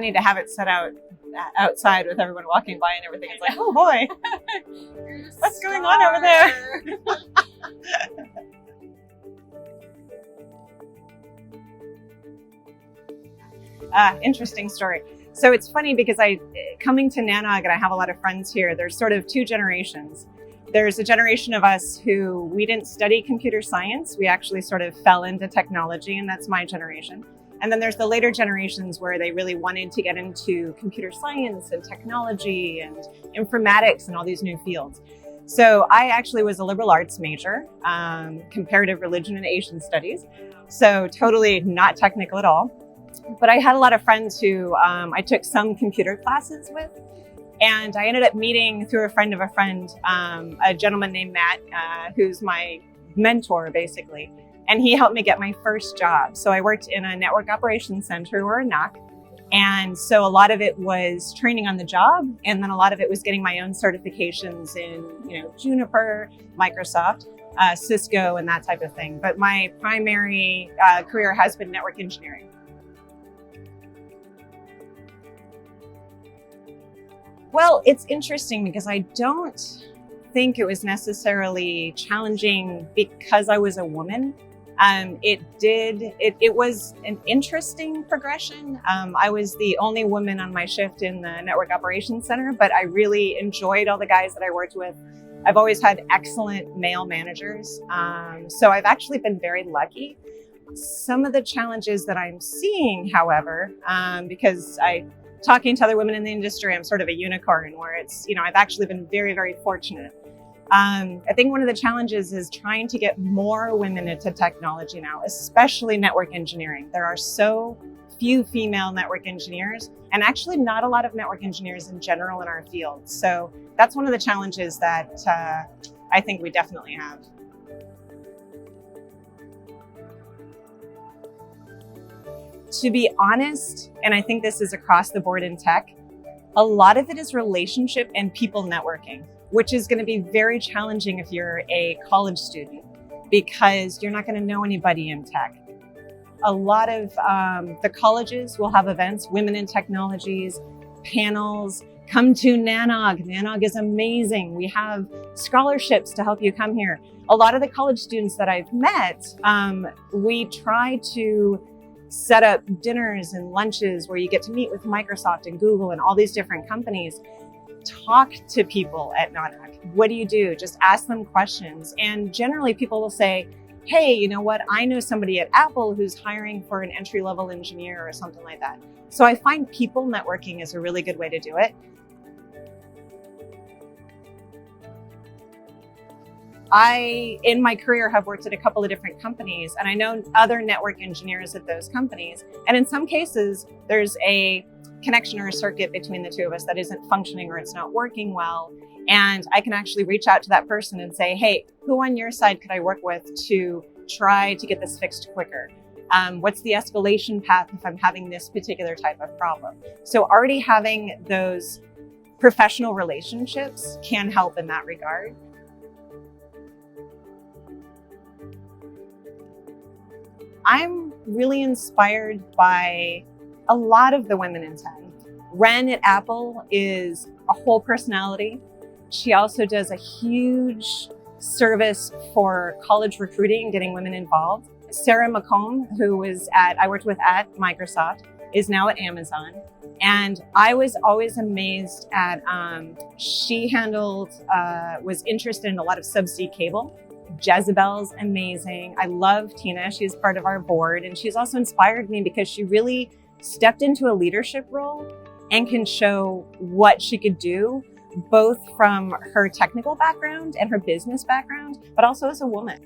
funny to have it set out outside with everyone walking by and everything. It's like, oh boy, what's going on over there? Interesting story. So it's funny because coming to NANOG, and I have a lot of friends here, there's sort of two generations. There's a generation of us who we didn't study computer science. We actually sort of fell into technology, and that's my generation. And then there's the later generations where they really wanted to get into computer science and technology and informatics and all these new fields. So I actually was a liberal arts major, comparative religion and Asian studies. So totally not technical at all. But I had a lot of friends who I took some computer classes with. And I ended up meeting through a friend of a friend, a gentleman named Matt, who's my mentor basically. And he helped me get my first job. So I worked in a network operations center or a NOC. And so a lot of it was training on the job. And then a lot of it was getting my own certifications in, Juniper, Microsoft, Cisco, and that type of thing. But my primary career has been network engineering. Well, it's interesting because I don't think it was necessarily challenging because I was a woman. It was an interesting progression. I was the only woman on my shift in the Network Operations Center, but I really enjoyed all the guys that I worked with. I've always had excellent male managers. So I've actually been very lucky. Some of the challenges that I'm seeing, however, because talking to other women in the industry, I'm sort of a unicorn where it's, I've actually been very, very fortunate. I think one of the challenges is trying to get more women into technology now, especially network engineering. There are so few female network engineers and actually not a lot of network engineers in general in our field. So that's one of the challenges that I think we definitely have. To be honest, and I think this is across the board in tech, a lot of it is relationship and people networking, which is going to be very challenging if you're a college student because you're not going to know anybody in tech. A lot of the colleges will have events, women in technologies, panels. Come to NANOG. NANOG is amazing. We have scholarships to help you come here. A lot of the college students that I've met, we try to set up dinners and lunches where you get to meet with Microsoft and Google and all these different companies. Talk to people at NANOG. What do you do? Just ask them questions. And generally people will say, hey, you know what? I know somebody at Apple who's hiring for an entry-level engineer or something like that. So I find people networking is a really good way to do it. I, in my career, have worked at a couple of different companies, and I know other network engineers at those companies. And in some cases, there's a connection or a circuit between the two of us that isn't functioning or it's not working well. And I can actually reach out to that person and say, hey, who on your side could I work with to try to get this fixed quicker? What's the escalation path if I'm having this particular type of problem? So already having those professional relationships can help in that regard. I'm really inspired by a lot of the women in tech. Ren at Apple is a whole personality. She also does a huge service for college recruiting, getting women involved. Sarah McComb, who I worked with at Microsoft, is now at Amazon. And I was always amazed at, she was interested in a lot of subsea cable. Jezebel's amazing. I love Tina. She's part of our board, and she's also inspired me because she really stepped into a leadership role and can show what she could do, both from her technical background and her business background, but also as a woman.